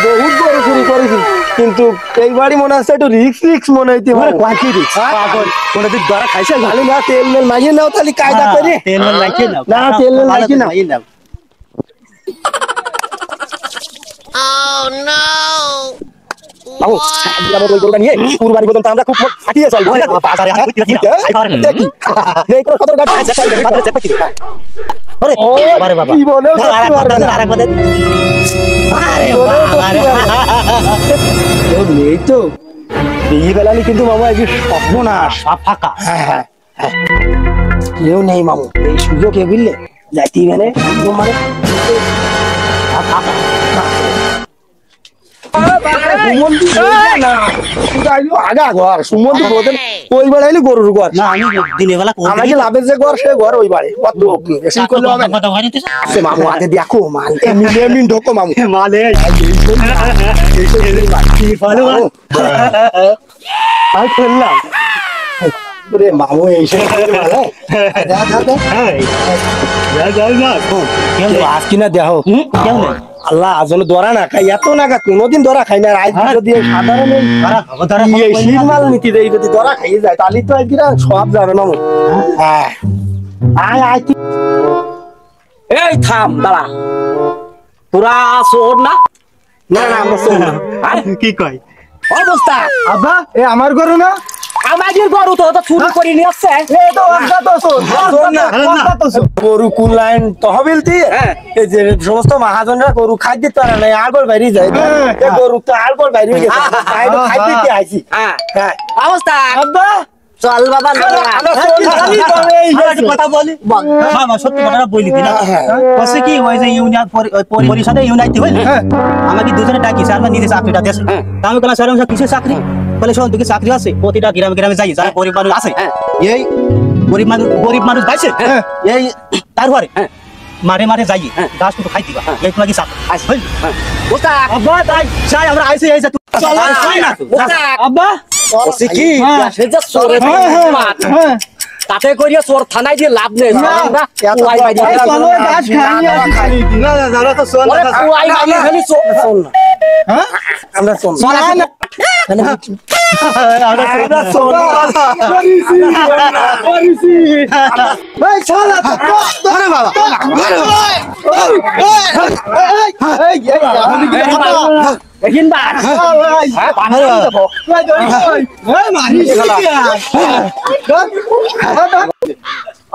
বহুত বড় শুরু করেছি কিন্তু এইবারই মনে হচ্ছে একটু রিক্স মনে হইতে পারে। কোয়াকি রিক্স পাগল কোনদিন ধরা খাইছে জানি না তেল মেল মাইয়ে নাও তাহলে কায়দা করে। তেল মেল লাগিয়ে নাও না তেল মেল লাগিয়ে নাও। বাবু আমরা ওই গরুটা নিয়ে কুরবানি পর্যন্ত আমরা খুব ফাটিয়ে চলবো বাজারে হাত দিতে দেখি এই করে কত গাছ আছে বাজারে চেপে দিই। আরে আরে বাবা কি বলে আরেকবার আরে ও নেই তো এই বেলালি কিন্তু মামা এই স্বপ্ন না সব ফাঁকা। হ্যাঁ কেউ নেই মামু এই সুযোগ কে বুঝলে যাইতি মানে মানে গরুর ঘর না আমি দিনের বেলা আমাকে লাভের যে ঘর সে ঘর ওই বাড়ি মামু আগে দেখো মাল এমনি ঢোকো মামু মালে খেললাম মামু এইসব কিনা দেখো কেমন আল্লাহ আজল ধরা না খাই এত নাগা কোনোদিন ধরা খাই না আজ যদি সাধারণ মাল নীতি দেয় যদি ধরা খাইয়ে যায় তাহলে তো আজকে সব যাবে না। হ্যাঁ আয় আয় এই থাম দাঁড়া তোরা শোন না না না আমরা শোন না কি কয় অবস্থা আব্বা এ আমার গরু না আমাদের গরু তো চুরি করে নিয়ে আসছে গরু কোন লাইন তহবিল দিয়ে এই যে সমস্ত মহাজনরা গরু খাদ্য দিতে পারে না আগর বাইরে যায় গরু তো আগর বাইরে গেছে খাদ্য দিতে আইছি। হ্যাঁ অবস্থা আব্বা চল বাবা কথা বলি সত্যি কথাটা বলি দিনা কসে কি হয় যে ইউনিয়ন পরিষদে ইউনাইট হইল আমাকে দুজনে ডাকিছে আমরা নিজে চাকরিটা দেশে আমি বললাম স্যার আমরা কিসের চাকরি বলে শোন তুই চাকরি আছে প্রতিটা গ্রামে গ্রামে যাই যারা গরিব মানুষ আছে এই গরিব মানুষ পাইছে এই তারপরে মারে মারে যাই গাছ কিন্তু খাই দিবা এই তোমাকে চাকরি আব্বা তাই যাই আমরা আইছি এই যে আব্বা কি তাতে করিয়া চোর থানায় দিয়ে লাভ নেই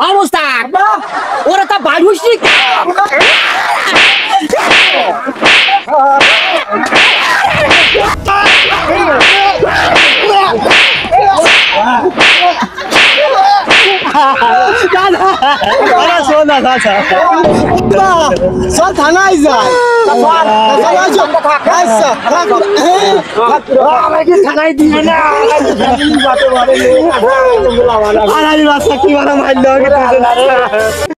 অবস্থা ওরা তা বাড়ুস থানায় যায় থানায় দিয়ে না কি মারা মারল